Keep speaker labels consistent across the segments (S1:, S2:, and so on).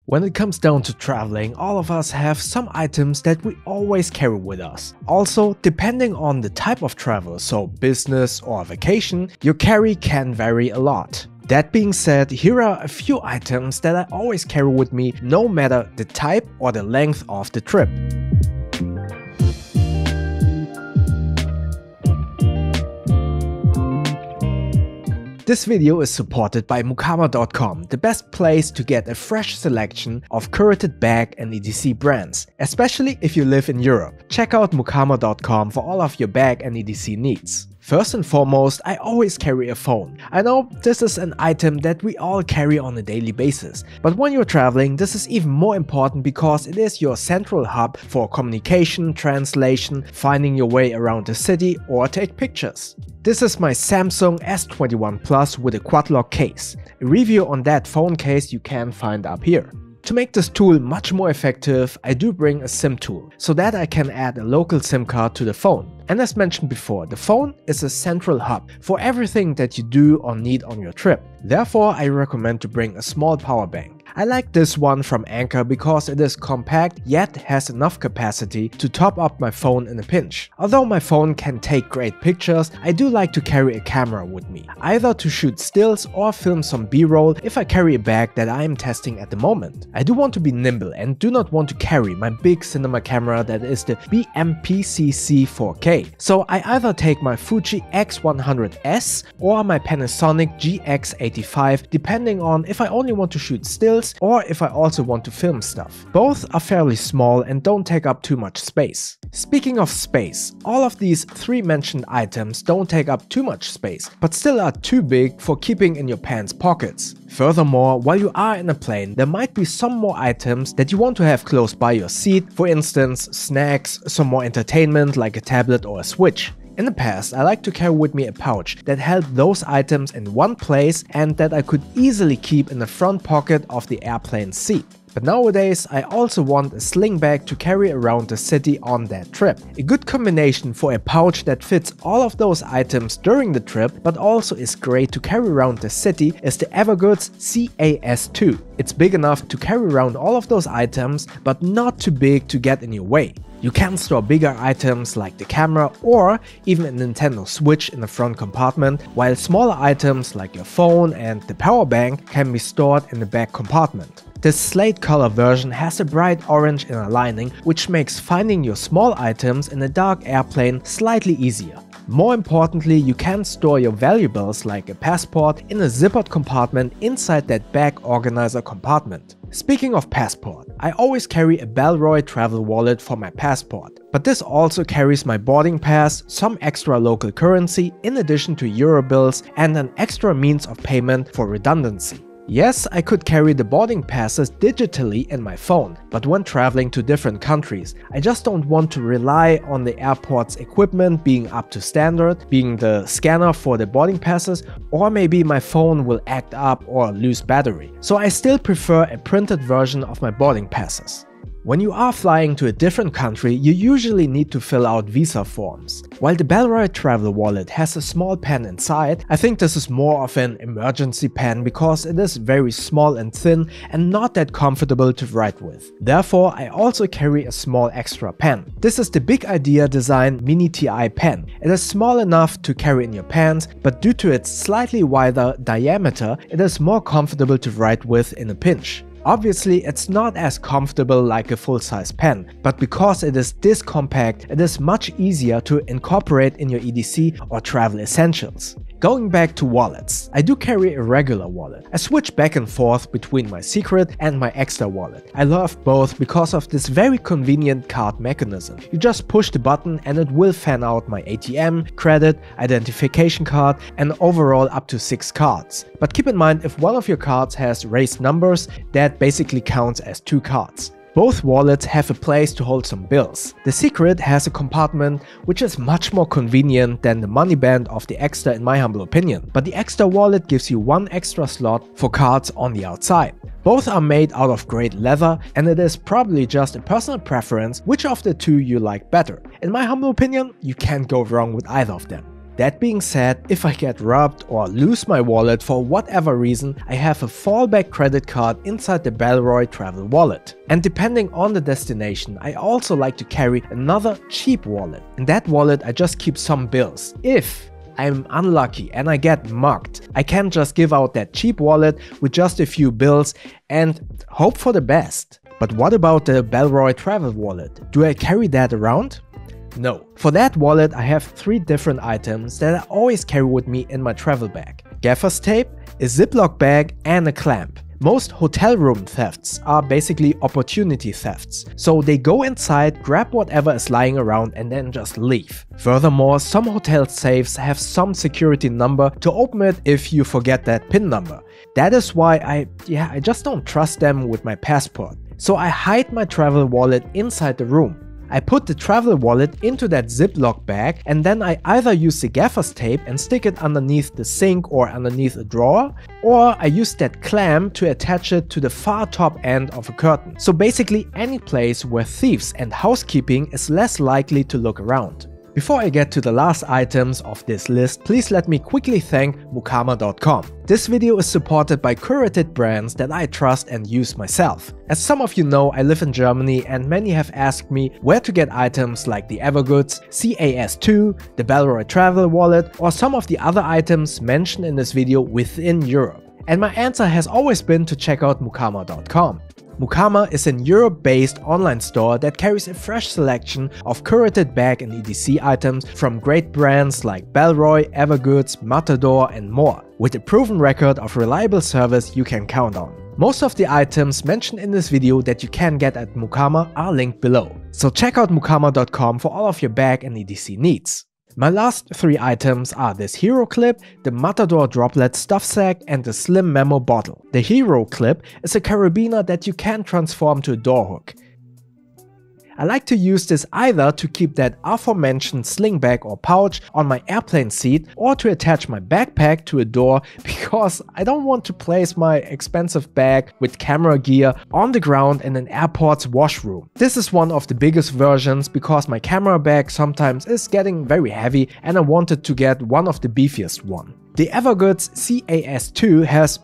S1: When it comes down to traveling, all of us have some items that we always carry with us. Also, depending on the type of travel, so business or vacation, your carry can vary a lot. That being said, here are a few items that I always carry with me no matter the type or the length of the trip. This video is supported by mukama.com, the best place to get a fresh selection of curated bag and etc brands, especially if you live in Europe. Check out mukama.com for all of your bag and etc needs. First and foremost, I always carry a phone. I know this is an item that we all carry on a daily basis, but when you're traveling, this is even more important because it is your central hub for communication, translation, finding your way around the city, or take pictures. This is my Samsung S21 Plus with a Quicklook case. A review on that phone case you can find up here. To make this tool much more effective, I do bring a SIM tool, so that I can add a local SIM card to the phone. And as mentioned before, the phone is a central hub for everything that you do or need on your trip. Therefore, I recommend to bring a small power bank. I like this one from Anker because it is compact yet has enough capacity to top up my phone in a pinch. Although my phone can take great pictures, I do like to carry a camera with me, either to shoot stills or film some B-roll if I carry a bag that I am testing at the moment. I do want to be nimble and do not want to carry my big cinema camera that is the BMPCC 4K. So I either take my Fuji X100S or my Panasonic GX85 depending on if I only want to shoot stills or if I also want to film stuff. Both are fairly small and don't take up too much space. Speaking of space, all of these three mentioned items don't take up too much space, but still are too big for keeping in your pants pockets. Furthermore, while you are in a plane, there might be some more items that you want to have close by your seat, for instance snacks, some more entertainment like a tablet or a Switch. In the past, I like to carry with me a pouch that held those items in one place and that I could easily keep in the front pocket of the airplane seat. But nowadays, I also want a sling bag to carry around the city on that trip. A good combination for a pouch that fits all of those items during the trip, but also is great to carry around the city, is the Evergoods CAS2. It's big enough to carry around all of those items, but not too big to get in your way. You can store bigger items like the camera or even a Nintendo Switch in the front compartment, while smaller items like your phone and the power bank can be stored in the back compartment. This slate color version has a bright orange inner lining, which makes finding your small items in a dark airplane slightly easier. More importantly, you can store your valuables like a passport in a zippered compartment inside that bag organizer compartment. Speaking of passport, I always carry a Bellroy travel wallet for my passport, but this also carries my boarding pass, some extra local currency in addition to euro bills, and an extra means of payment for redundancy. Yes, I could carry the boarding passes digitally in my phone, but when traveling to different countries, I just don't want to rely on the airport's equipment being up to standard, being the scanner for the boarding passes, or maybe my phone will act up or lose battery. So I still prefer a printed version of my boarding passes. When you are flying to a different country, you usually need to fill out visa forms. While the Bellroy travel wallet has a small pen inside, I think this is more of an emergency pen because it is very small and thin and not that comfortable to write with. Therefore, I also carry a small extra pen. This is the Big Idea Design Mini TI pen. It is small enough to carry in your pants, but due to its slightly wider diameter, it is more comfortable to write with in a pinch. Obviously, it's not as comfortable like a full-size pen, but because it is this compact, it is much easier to incorporate in your EDC or travel essentials. Going back to wallets, I do carry a regular wallet. I switch back and forth between my secret and my extra wallet. I love both because of this very convenient card mechanism. You just push the button and it will fan out my ATM, credit, identification card, and overall up to 6 cards. But keep in mind, if one of your cards has raised numbers, that basically counts as 2 cards. Both wallets have a place to hold some bills. The Secret has a compartment which is much more convenient than the money band of the Extra in my humble opinion, but the Extra wallet gives you one extra slot for cards on the outside. Both are made out of great leather and it is probably just a personal preference which of the two you like better. In my humble opinion, you can't go wrong with either of them. That being said, if I get robbed or lose my wallet for whatever reason, I have a fallback credit card inside the Bellroy travel wallet. And depending on the destination, I also like to carry another cheap wallet. In that wallet I just keep some bills. If I'm unlucky and I get mugged, I can just give out that cheap wallet with just a few bills and hope for the best. But what about the Bellroy travel wallet? Do I carry that around? No. For that wallet I have 3 different items that I always carry with me in my travel bag. Gaffer's tape, a Ziploc bag and a clamp. Most hotel room thefts are basically opportunity thefts, so they go inside, grab whatever is lying around and then just leave. Furthermore, some hotel safes have some security number to open it if you forget that PIN number. That is why I just don't trust them with my passport. So I hide my travel wallet inside the room. I put the travel wallet into that Ziploc bag and then I either use the gaffer's tape and stick it underneath the sink or underneath a drawer, or I use that clamp to attach it to the far top end of a curtain. So basically any place where thieves and housekeeping is less likely to look around. Before I get to the last items of this list, please let me quickly thank Mukama.com. This video is supported by curated brands that I trust and use myself. As some of you know, I live in Germany and many have asked me where to get items like the Evergoods, CAS2, the Bellroy travel wallet or some of the other items mentioned in this video within Europe. And my answer has always been to check out Mukama.com. Mukama is an Europe-based online store that carries a fresh selection of curated bag and EDC items from great brands like Bellroy, Evergoods, Matador and more, with a proven record of reliable service you can count on. Most of the items mentioned in this video that you can get at Mukama are linked below, so check out Mukama.com for all of your bag and EDC needs. My last 3 items are this hero clip, the Matador droplet stuff sack and the slim memo bottle. The hero clip is a carabiner that you can transform to a door hook. I like to use this either to keep that aforementioned sling bag or pouch on my airplane seat or to attach my backpack to a door because I don't want to place my expensive bag with camera gear on the ground in an airport's washroom. This is one of the biggest versions because my camera bag sometimes is getting very heavy and I wanted to get one of the beefiest one. The Evergoods CAS2 has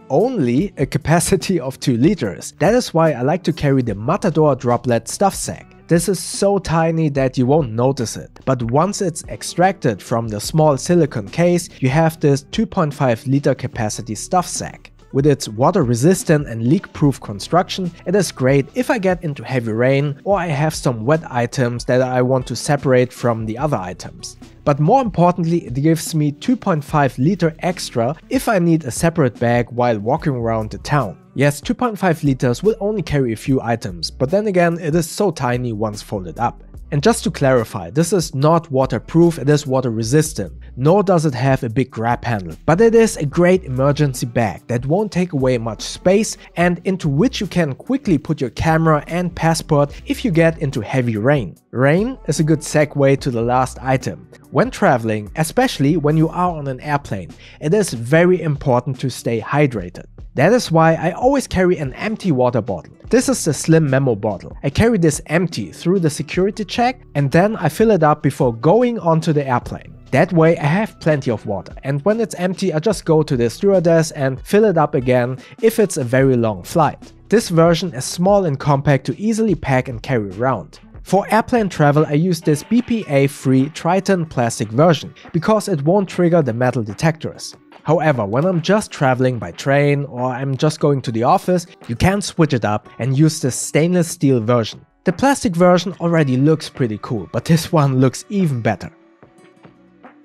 S1: only a capacity of 2 liters. That is why I like to carry the Matador droplet stuff sack. This is so tiny that you won't notice it, but once it's extracted from the small silicone case, you have this 2.5 liter capacity stuff sack. With its water resistant and leak proof construction, it is great if I get into heavy rain or I have some wet items that I want to separate from the other items. But more importantly, it gives me 2.5 liter extra if I need a separate bag while walking around the town. Yes, 2.5 liters will only carry a few items, but then again it is so tiny once folded up. And just to clarify, this is not waterproof, it is water resistant, nor does it have a big grab handle. But it is a great emergency bag that won't take away much space and into which you can quickly put your camera and passport if you get into heavy rain. Rain is a good segue to the last item. When traveling, especially when you are on an airplane, it is very important to stay hydrated. That is why I always carry an empty water bottle. This is the slim memo bottle. I carry this empty through the security check and then I fill it up before going onto the airplane. That way I have plenty of water and when it's empty I just go to the stewardess and fill it up again if it's a very long flight. This version is small and compact to easily pack and carry around. For airplane travel I use this BPA-free Triton plastic version because it won't trigger the metal detectors. However, when I'm just traveling by train or I'm just going to the office, you can switch it up and use the stainless steel version. The plastic version already looks pretty cool, but this one looks even better.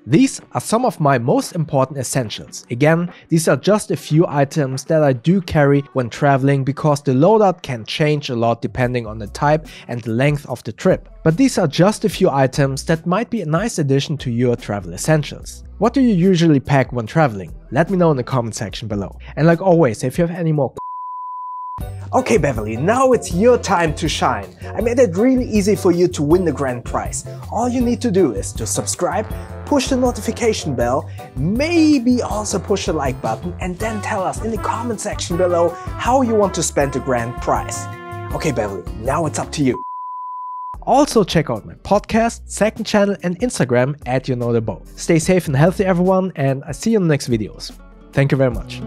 S1: These are some of my most important essentials. Again, these are just a few items that I do carry when traveling because the loadout can change a lot depending on the type and the length of the trip. But these are just a few items that might be a nice addition to your travel essentials. What do you usually pack when traveling? Let me know in the comment section below. And like always, if you have any more
S2: Okay Beverly, now it's your time to shine. I made it really easy for you to win the grand prize. All you need to do is to subscribe, push the notification bell, maybe also push the like button and then tell us in the comment section below how you want to spend the grand prize. Okay Beverly, now it's up to you.
S1: Also check out my podcast, second channel and Instagram @YouKnowTheBoat. Stay safe and healthy everyone, and I see you in the next videos. Thank you very much.